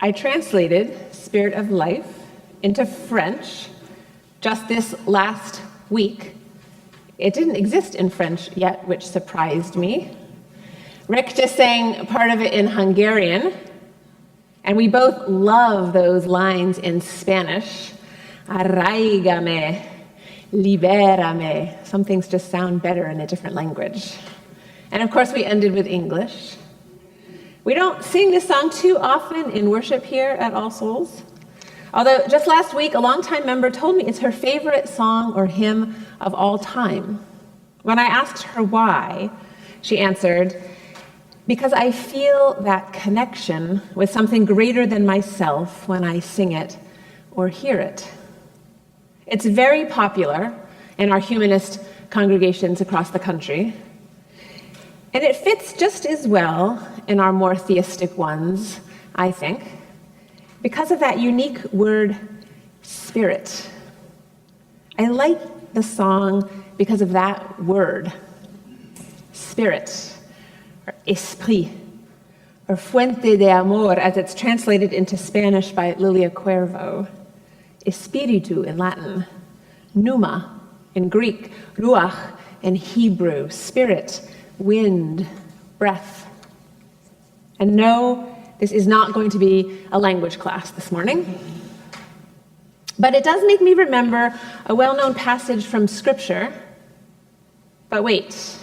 I translated Spirit of Life into French just this last week. It didn't exist in French yet, which surprised me. Rick just sang part of it in Hungarian, and we both love those lines in Spanish. Arraigame, libérame. Some things just sound better in a different language. And of course, we ended with English. We don't sing this song too often in worship here at All Souls. Although just last week, a longtime member told me it's her favorite song or hymn of all time. When I asked her why, she answered, "Because I feel that connection with something greater than myself when I sing it or hear it." It's very popular in our humanist congregations across the country, and it fits just as well in our more theistic ones, I think, because of that unique word, spirit. I like the song because of that word, spirit, or esprit, or fuente de amor, as it's translated into Spanish by Lilia Cuervo, espiritu in Latin, pneuma in Greek, ruach in Hebrew, spirit, wind, breath. And no, this is not going to be a language class this morning. But it does make me remember a well-known passage from Scripture. But wait,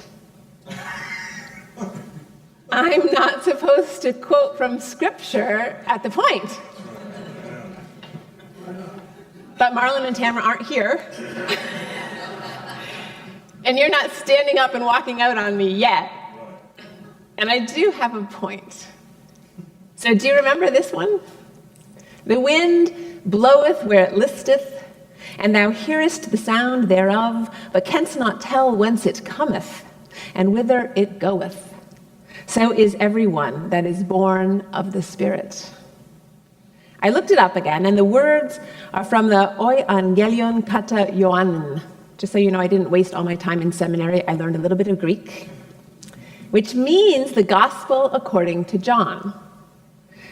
I'm not supposed to quote from Scripture at the point. But Marlon and Tamara aren't here. And you're not standing up and walking out on me yet. And I do have a point. So do you remember this one? The wind bloweth where it listeth, and thou hearest the sound thereof, but canst not tell whence it cometh, and whither it goeth. So is everyone that is born of the Spirit. I looked it up again, and the words are from the Euangelion kata Ioannin. Just so you know, I didn't waste all my time in seminary. I learned a little bit of Greek, which means the gospel according to John,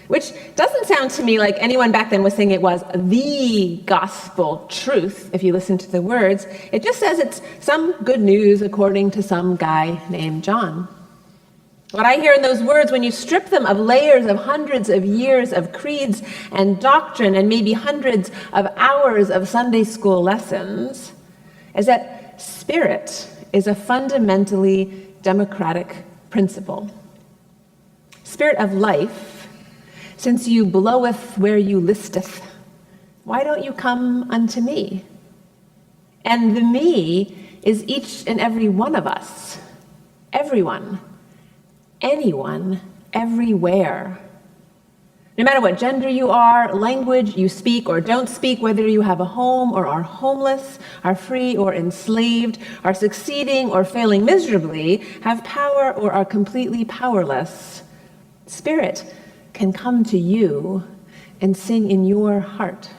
which doesn't sound to me like anyone back then was saying it was the gospel truth, if you listen to the words. It just says it's some good news according to some guy named John. What I hear in those words, when you strip them of layers of hundreds of years of creeds and doctrine and maybe hundreds of hours of Sunday school lessons, is that spirit is a fundamentally democratic principle. Spirit of life, since you bloweth where you listeth, why don't you come unto me? And the me is each and every one of us, everyone, anyone, everywhere. No matter what gender you are, language you speak or don't speak, whether you have a home or are homeless, are free or enslaved, are succeeding or failing miserably, have power or are completely powerless, Spirit can come to you and sing in your heart.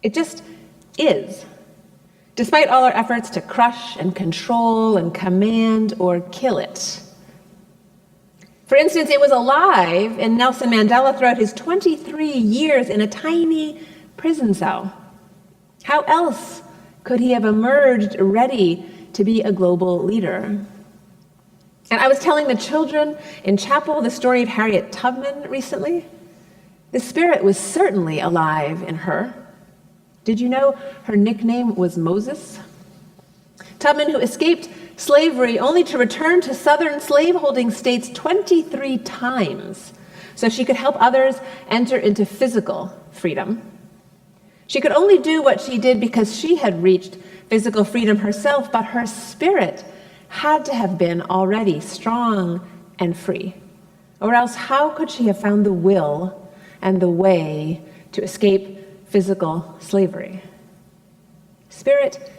It just is, despite all our efforts to crush and control and command or kill it. For instance, it was alive in Nelson Mandela throughout his 23 years in a tiny prison cell. How else could he have emerged ready to be a global leader? And I was telling the children in chapel the story of Harriet Tubman recently. The spirit was certainly alive in her. Did you know her nickname was Moses? Tubman, who escaped slavery only to return to southern slaveholding states 23 times so she could help others enter into physical freedom. She could only do what she did because she had reached physical freedom herself, but her spirit had to have been already strong and free. Or else how could she have found the will and the way to escape physical slavery? Spirit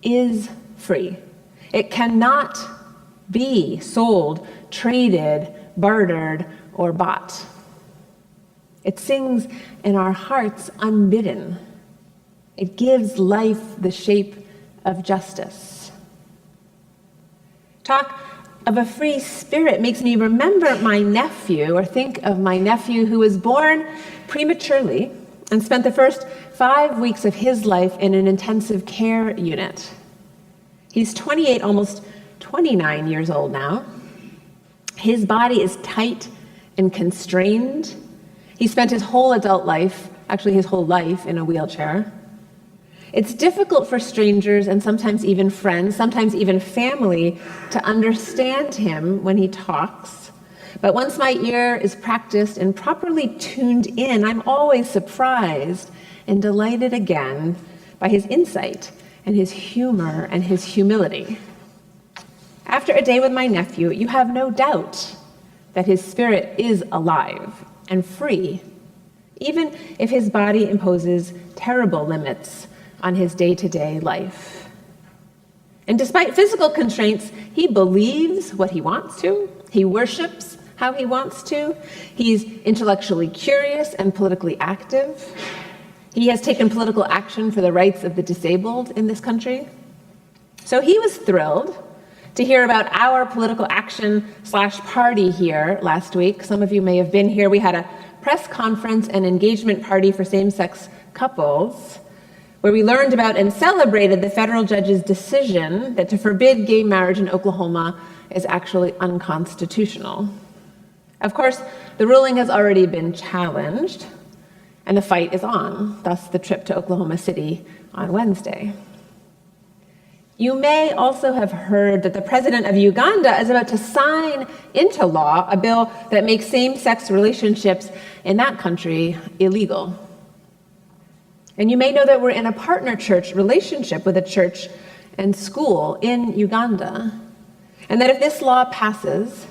is free. It cannot be sold, traded, bartered, or bought. It sings in our hearts unbidden. It gives life the shape of justice. Talk of a free spirit makes me remember my nephew, or think of my nephew who was born prematurely and spent the first 5 weeks of his life in an intensive care unit. He's 28, almost 29 years old now. His body is tight and constrained. He spent his whole adult life, actually his whole life, in a wheelchair. It's difficult for strangers and sometimes even friends, sometimes even family, to understand him when he talks. But once my ear is practiced and properly tuned in, I'm always surprised and delighted again by his insight and his humor and his humility. After a day with my nephew, you have no doubt that his spirit is alive and free, even if his body imposes terrible limits on his day-to-day life. And despite physical constraints, he believes what he wants to, he worships how he wants to, he's intellectually curious and politically active. He has taken political action for the rights of the disabled in this country. So he was thrilled to hear about our political action/party here last week. Some of you may have been here. We had a press conference and engagement party for same-sex couples, where we learned about and celebrated the federal judge's decision that to forbid gay marriage in Oklahoma is actually unconstitutional. Of course, the ruling has already been challenged, and the fight is on, thus the trip to Oklahoma City on Wednesday. You may also have heard that the president of Uganda is about to sign into law a bill that makes same-sex relationships in that country illegal. And you may know that we're in a partner church relationship with a church and school in Uganda, and that if this law passes,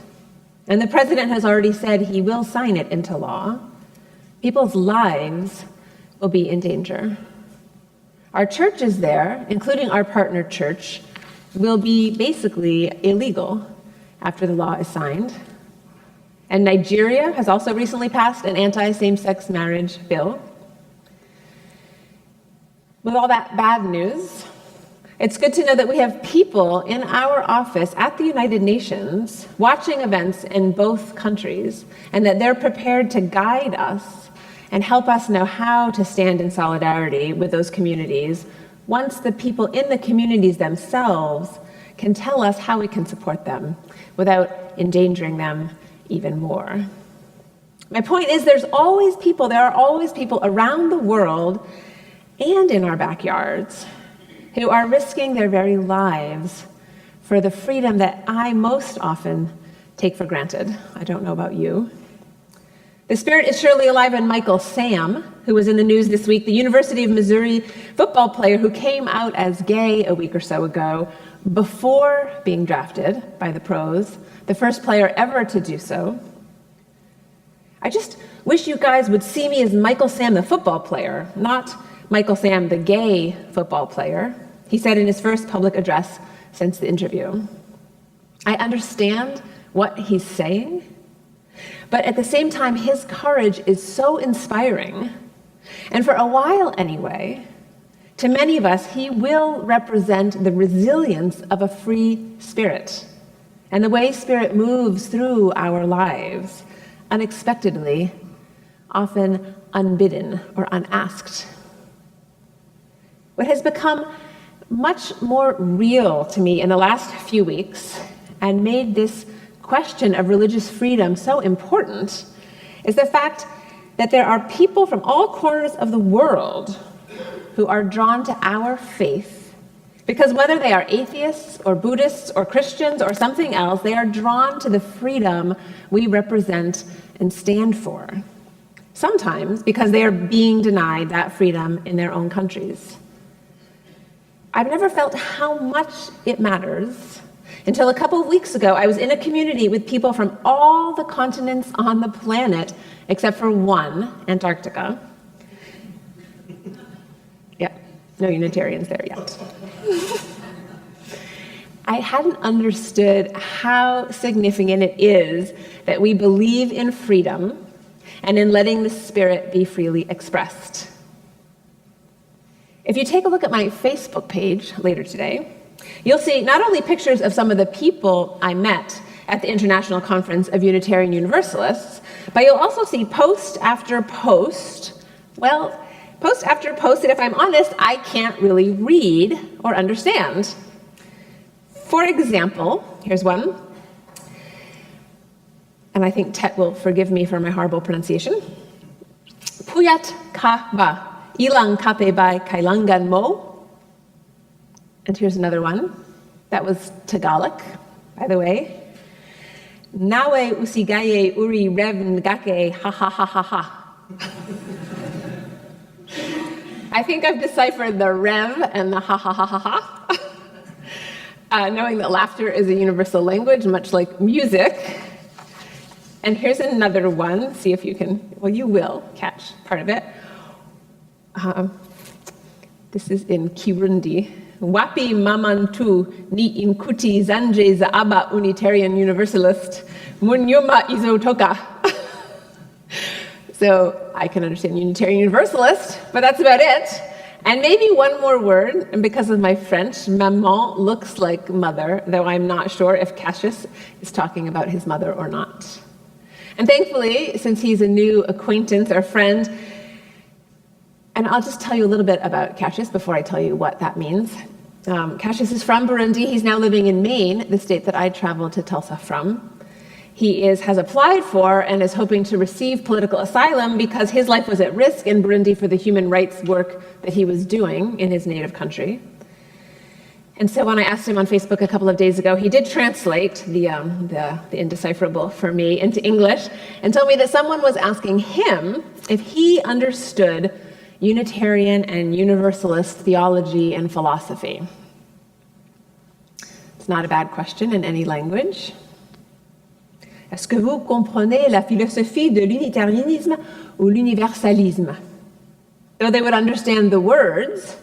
and the president has already said he will sign it into law, people's lives will be in danger. Our churches there, including our partner church, will be basically illegal after the law is signed. And Nigeria has also recently passed an anti-same-sex marriage bill. With all that bad news, it's good to know that we have people in our office at the United Nations watching events in both countries, and that they're prepared to guide us and help us know how to stand in solidarity with those communities once the people in the communities themselves can tell us how we can support them without endangering them even more. My point is there are always people around the world and in our backyards who are risking their very lives for the freedom that I most often take for granted. I don't know about you. The spirit is surely alive in Michael Sam, who was in the news this week, the University of Missouri football player who came out as gay a week or so ago before being drafted by the Prose, the first player ever to do so. I just wish you guys would see me as Michael Sam, the football player, not Michael Sam, the gay football player, he said in his first public address since the interview. I understand what he's saying, but at the same time, his courage is so inspiring. And for a while anyway, to many of us, he will represent the resilience of a free spirit and the way spirit moves through our lives, unexpectedly, often unbidden or unasked. What has become much more real to me in the last few weeks and made this question of religious freedom so important is the fact that there are people from all corners of the world who are drawn to our faith because whether they are atheists or Buddhists or Christians or something else, they are drawn to the freedom we represent and stand for. Sometimes because they are being denied that freedom in their own countries. I've never felt how much it matters until a couple of weeks ago. I was in a community with people from all the continents on the planet, except for one, Antarctica. Yeah, no Unitarians there yet. I hadn't understood how significant it is that we believe in freedom and in letting the spirit be freely expressed. If you take a look at my Facebook page later today, You'll see not only pictures of some of the people I met at the International Conference of Unitarian Universalists, but you'll also see post after post, well, post after post that, if I'm honest, I can't really read or understand. For example, here's one, and I think Tet will forgive me for my horrible pronunciation. Puyat ka ba, ilang kape bai kailangan mo. And here's another one. That was Tagalog, by the way. Nawe usigaye uri revn gake ha ha ha ha ha. I think I've deciphered the rev and the ha ha ha ha ha. Knowing that laughter is a universal language, much like music. And here's another one. See if you can, well, you will catch part of it. This is in Burundi. Wapi mamantu ni inkuti zanje za aba Unitarian Universalist munyuma izotoka. So I can understand Unitarian Universalist, but that's about it. And maybe one more word, and because of my French, maman looks like mother, though I'm not sure if Cassius is talking about his mother or not. And thankfully, since he's a new acquaintance or friend, and I'll just tell you a little bit about Cassius before I tell you what that means. Cassius is from Burundi. He's now living in Maine, the state that I traveled to Tulsa from. He has applied for and is hoping to receive political asylum because his life was at risk in Burundi for the human rights work that he was doing in his native country. And so when I asked him on Facebook a couple of days ago, he did translate the indecipherable for me into English and told me that someone was asking him if he understood Unitarian and Universalist theology and philosophy. It's not a bad question in any language. Est-ce que vous comprenez la philosophie de l'unitarianisme ou l'universalisme? Though they would understand the words,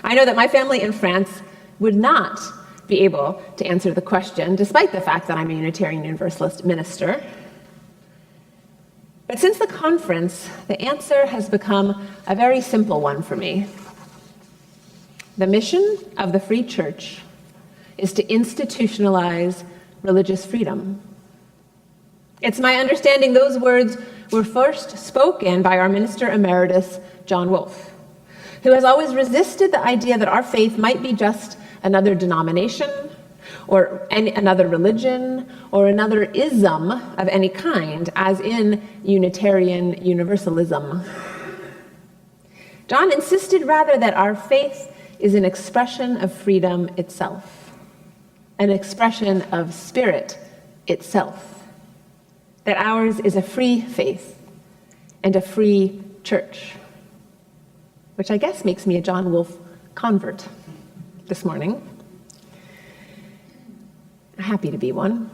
I know that my family in France would not be able to answer the question, despite the fact that I'm a Unitarian Universalist minister. But since the conference, the answer has become a very simple one for me. The mission of the Free Church is to institutionalize religious freedom. It's my understanding those words were first spoken by our minister emeritus, John Wolfe, who has always resisted the idea that our faith might be just another denomination, or another religion, or another ism of any kind, as in Unitarian Universalism. John insisted rather that our faith is an expression of freedom itself, an expression of spirit itself, that ours is a free faith and a free church, which I guess makes me a John Wolfe convert this morning. Happy to be one.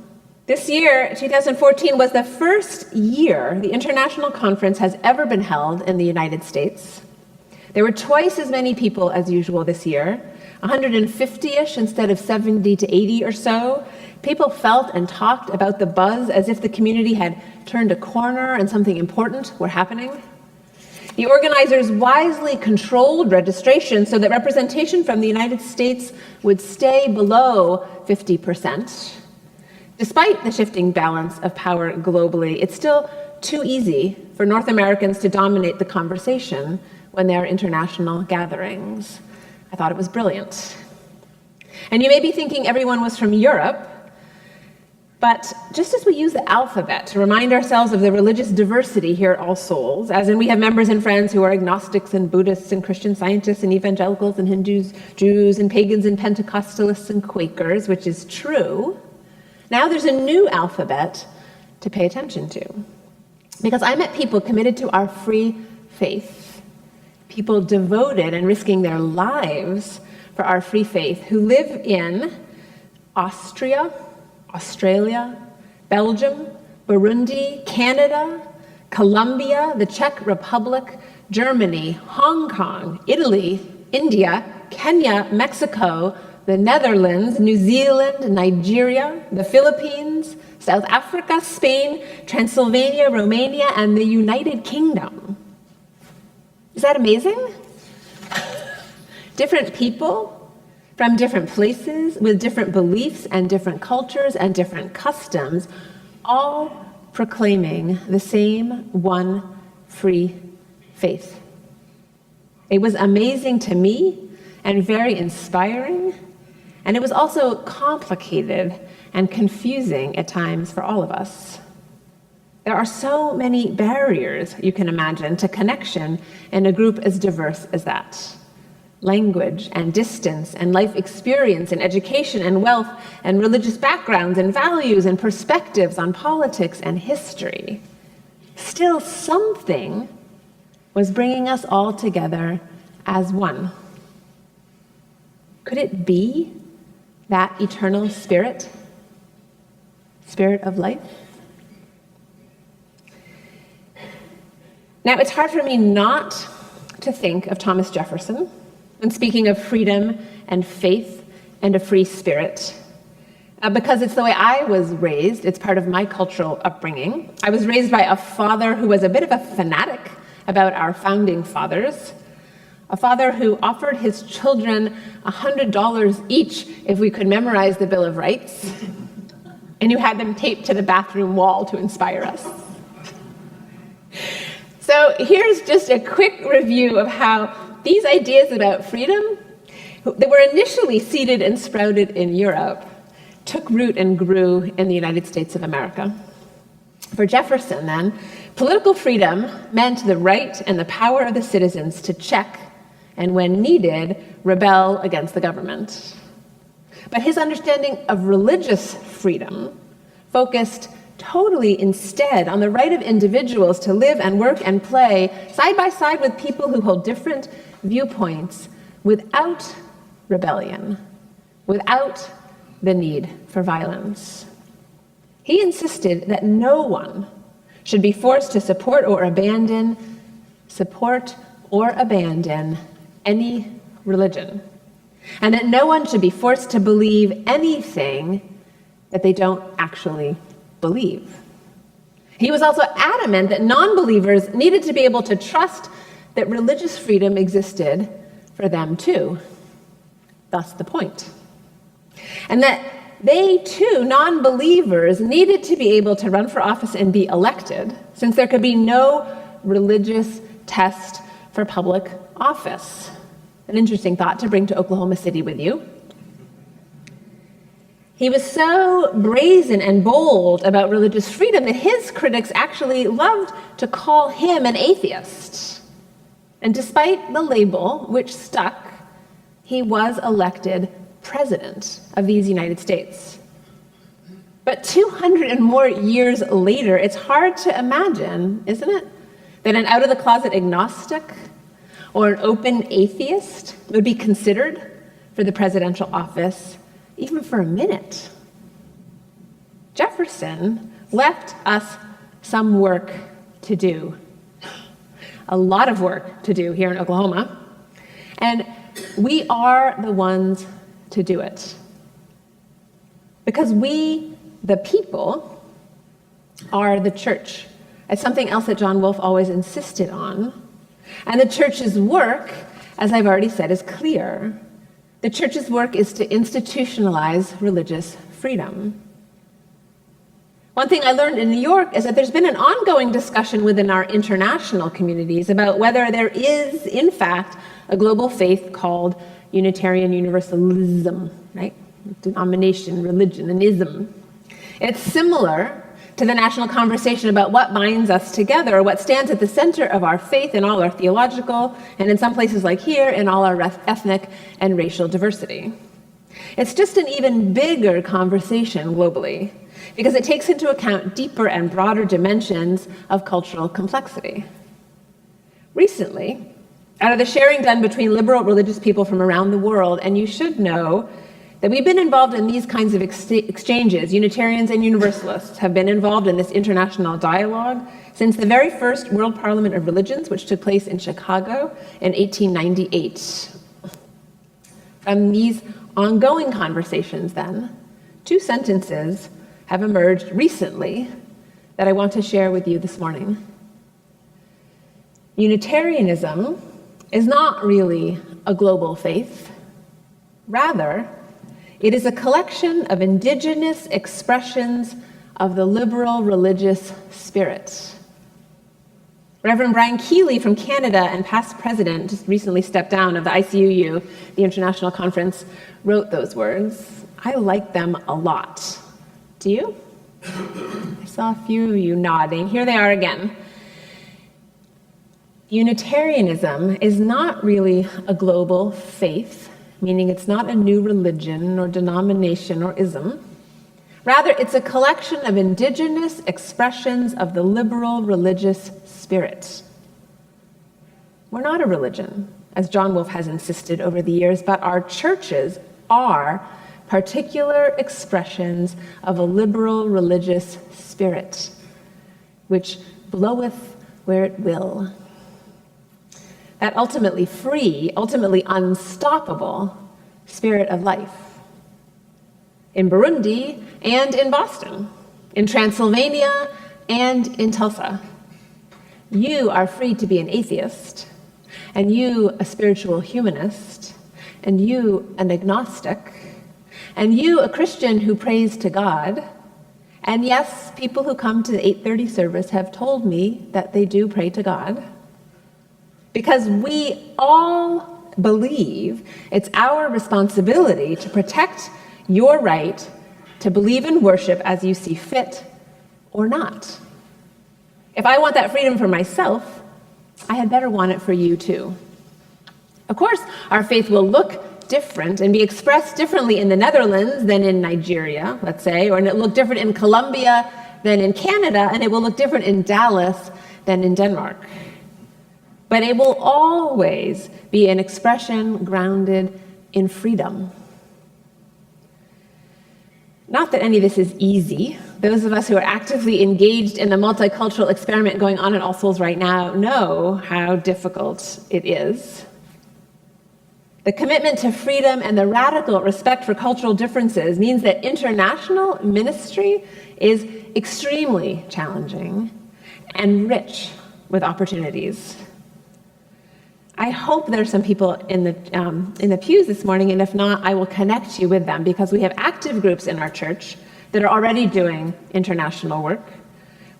This year, 2014, was the first year the International Conference has ever been held in the United States. There were twice as many people as usual this year, 150-ish instead of 70 to 80 or so. People felt and talked about the buzz as if the community had turned a corner and something important were happening. The organizers wisely controlled registration so that representation from the United States would stay below 50%. Despite the shifting balance of power globally, it's still too easy for North Americans to dominate the conversation when there are international gatherings. I thought it was brilliant. And you may be thinking everyone was from Europe, but just as we use the alphabet to remind ourselves of the religious diversity here at All Souls, as in we have members and friends who are agnostics and Buddhists and Christian Scientists and evangelicals and Hindus, Jews and pagans and Pentecostalists and Quakers, which is true, now there's a new alphabet to pay attention to. Because I met people committed to our free faith, people devoted and risking their lives for our free faith, who live in Austria, Australia, Belgium, Burundi, Canada, Colombia, the Czech Republic, Germany, Hong Kong, Italy, India, Kenya, Mexico, the Netherlands, New Zealand, Nigeria, the Philippines, South Africa, Spain, Transylvania, Romania, and the United Kingdom. Is that amazing? Different people, from different places with different beliefs and different cultures and different customs, all proclaiming the same one free faith. It was amazing to me and very inspiring, and it was also complicated and confusing at times for all of us. There are so many barriers, you can imagine, to connection in a group as diverse as that. Language and distance and life experience and education and wealth and religious backgrounds and values and perspectives on politics and history. Still, something was bringing us all together as one. Could it be that eternal spirit of life? Now, it's hard for me not to think of Thomas Jefferson when speaking of freedom and faith and a free spirit, because it's the way I was raised. It's part of my cultural upbringing. I was raised by a father who was a bit of a fanatic about our founding fathers, a father who offered his children $100 each if we could memorize the Bill of Rights, and who had them taped to the bathroom wall to inspire us. So here's just a quick review of how these ideas about freedom, that were initially seeded and sprouted in Europe, took root and grew in the United States of America. For Jefferson, then, political freedom meant the right and the power of the citizens to check and, when needed, rebel against the government. But his understanding of religious freedom focused totally instead on the right of individuals to live and work and play side by side with people who hold different viewpoints without rebellion, without the need for violence. He insisted that no one should be forced to support or abandon any religion, and that no one should be forced to believe anything that they don't actually believe. He was also adamant that non-believers needed to be able to trust that religious freedom existed for them too. Thus the point. And that they too, non-believers, needed to be able to run for office and be elected, since there could be no religious test for public office. An interesting thought to bring to Oklahoma City with you. He was so brazen and bold about religious freedom that his critics actually loved to call him an atheist. And despite the label, which stuck, he was elected president of these United States. But 200 and more years later, it's hard to imagine, isn't it, that an out-of-the-closet agnostic or an open atheist would be considered for the presidential office even for a minute. Jefferson left us some work to do, a lot of work to do here in Oklahoma, and we are the ones to do it. Because we, the people, are the church. It's something else that John Wolfe always insisted on. And the church's work, as I've already said, is clear. The church's work is to institutionalize religious freedom. One thing I learned in New York is that there's been an ongoing discussion within our international communities about whether there is, in fact, a global faith called Unitarian Universalism, right? Denomination, religion, and ism. It's similar to the national conversation about what binds us together, or what stands at the center of our faith in all our theological, and in some places like here, in all our ethnic and racial diversity. It's just an even bigger conversation globally, because it takes into account deeper and broader dimensions of cultural complexity. Recently, out of the sharing done between liberal religious people from around the world, and you should know that we've been involved in these kinds of exchanges. Unitarians and Universalists have been involved in this international dialogue since the very first World Parliament of Religions, which took place in Chicago in 1898. From these ongoing conversations, then, two sentences have emerged recently that I want to share with you this morning. Unitarianism is not really a global faith. Rather, it is a collection of indigenous expressions of the liberal religious spirit. Reverend Brian Keeley from Canada and past president, just recently stepped down, of the ICUU, the International Conference, wrote those words. I like them a lot. Do you? I saw a few of you nodding. Here they are again. Unitarianism is not really a global faith, meaning it's not a new religion or denomination or ism. Rather, it's a collection of indigenous expressions of the liberal religious spirit. We're not a religion, as John Wolfe has insisted over the years, but our churches are particular expressions of a liberal religious spirit, which bloweth where it will. That ultimately free, ultimately unstoppable spirit of life. In Burundi and in Boston, in Transylvania and in Tulsa. You are free to be an atheist, and you a spiritual humanist, and you an agnostic, and you a Christian who prays to God. And yes, people who come to the 8:30 service have told me that they do pray to God. Because we all believe it's our responsibility to protect your right to believe and worship as you see fit or not. If I want that freedom for myself, I had better want it for you too. Of course, our faith will look different and be expressed differently in the Netherlands than in Nigeria, let's say, or it will look different in Colombia than in Canada, and it will look different in Dallas than in Denmark. But it will always be an expression grounded in freedom. Not that any of this is easy. Those of us who are actively engaged in the multicultural experiment going on at All Souls right now know how difficult it is. The commitment to freedom and the radical respect for cultural differences means that international ministry is extremely challenging and rich with opportunities. I hope there's some people in the pews this morning, and if not, I will connect you with them, because we have active groups in our church that are already doing international work.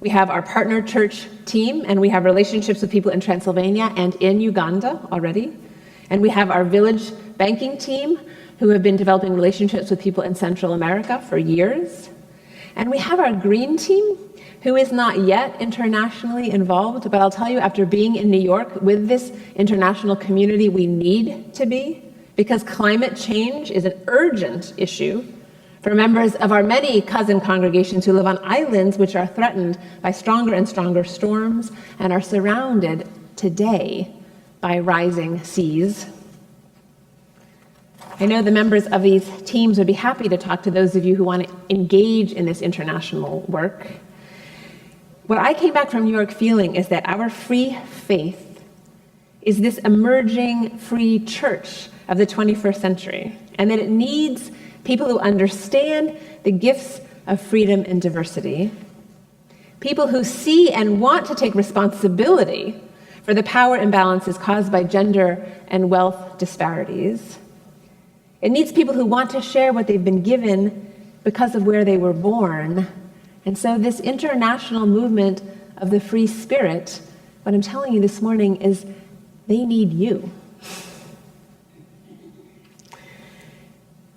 We have our partner church team, and we have relationships with people in Transylvania and in Uganda already. And we have our village banking team, who have been developing relationships with people in Central America for years. And we have our green team, who is not yet internationally involved, but I'll tell you, after being in New York with this international community, we need to be, because climate change is an urgent issue for members of our many cousin congregations who live on islands which are threatened by stronger and stronger storms and are surrounded today by rising seas. I know the members of these teams would be happy to talk to those of you who want to engage in this international work. What I came back from New York feeling is that our free faith is this emerging free church of the 21st century, and that it needs people who understand the gifts of freedom and diversity, people who see and want to take responsibility for the power imbalances caused by gender and wealth disparities. It needs people who want to share what they've been given because of where they were born. And so this international movement of the free spirit, what I'm telling you this morning is they need you.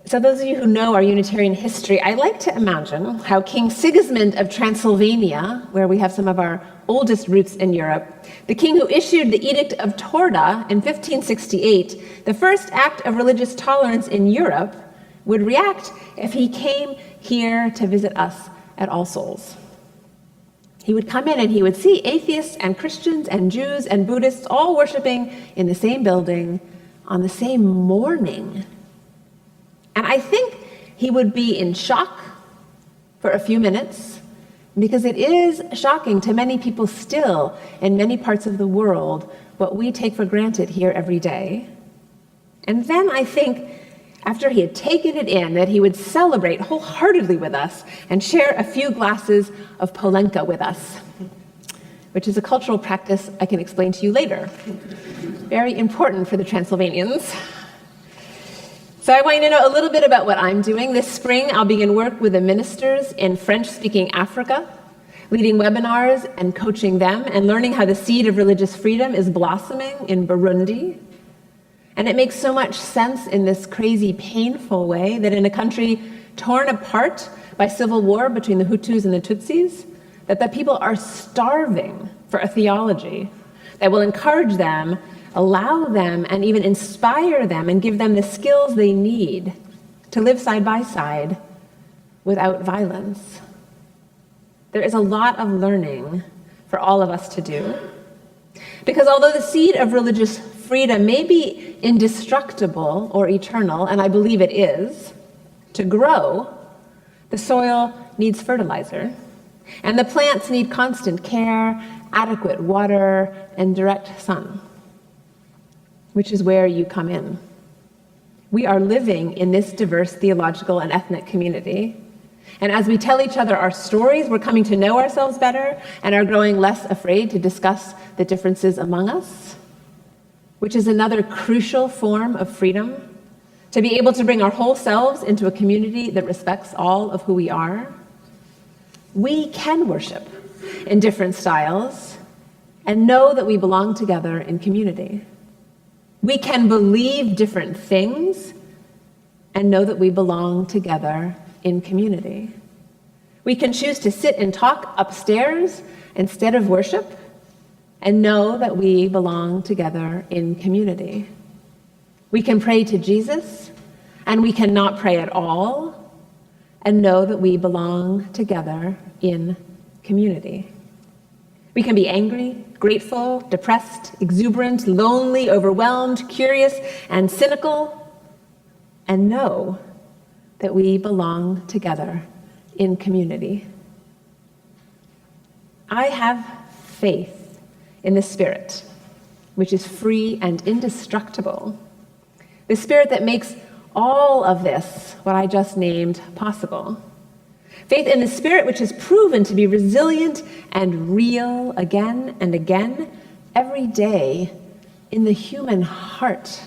So those of you who know our Unitarian history, I like to imagine how King Sigismund of Transylvania, where we have some of our oldest roots in Europe, the king who issued the Edict of Torda in 1568, the first act of religious tolerance in Europe, would react if he came here to visit us at All Souls. He would come in and he would see atheists and Christians and Jews and Buddhists all worshiping in the same building on the same morning. And I think he would be in shock for a few minutes, because it is shocking to many people still in many parts of the world what we take for granted here every day. And then I think, after he had taken it in, that he would celebrate wholeheartedly with us and share a few glasses of Polenka with us, which is a cultural practice I can explain to you later. Very important for the Transylvanians. So I want you to know a little bit about what I'm doing. This spring, I'll begin work with the ministers in French-speaking Africa, leading webinars and coaching them and learning how the seed of religious freedom is blossoming in Burundi. And it makes so much sense in this crazy, painful way that in a country torn apart by civil war between the Hutus and the Tutsis, that the people are starving for a theology that will encourage them, allow them, and even inspire them and give them the skills they need to live side by side without violence. There is a lot of learning for all of us to do. Because although the seed of religious freedom may be indestructible or eternal, and I believe it is, to grow, the soil needs fertilizer, and the plants need constant care, adequate water, and direct sun, which is where you come in. We are living in this diverse theological and ethnic community. And as we tell each other our stories, we're coming to know ourselves better and are growing less afraid to discuss the differences among us, which is another crucial form of freedom, to be able to bring our whole selves into a community that respects all of who we are. We can worship in different styles and know that we belong together in community. We can believe different things and know that we belong together in community. We can choose to sit and talk upstairs instead of worship and know that we belong together in community. We can pray to Jesus and we cannot pray at all and know that we belong together in community. We can be angry, grateful, depressed, exuberant, lonely, overwhelmed, curious, and cynical, and know that we belong together in community. I have faith in the Spirit, which is free and indestructible, the Spirit that makes all of this, what I just named, possible. Faith in the Spirit, which is proven to be resilient and real again and again, every day, in the human heart,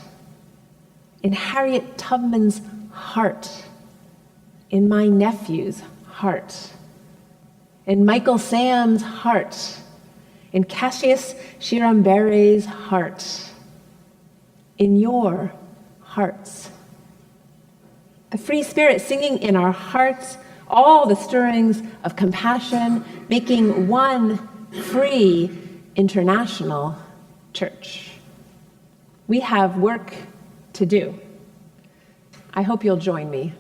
in Harriet Tubman's heart, in my nephew's heart, in Michael Sam's heart, in Cassius Shirambere's heart, in your hearts. The free Spirit singing in our hearts all the stirrings of compassion, making one free international church. We have work to do. I hope you'll join me.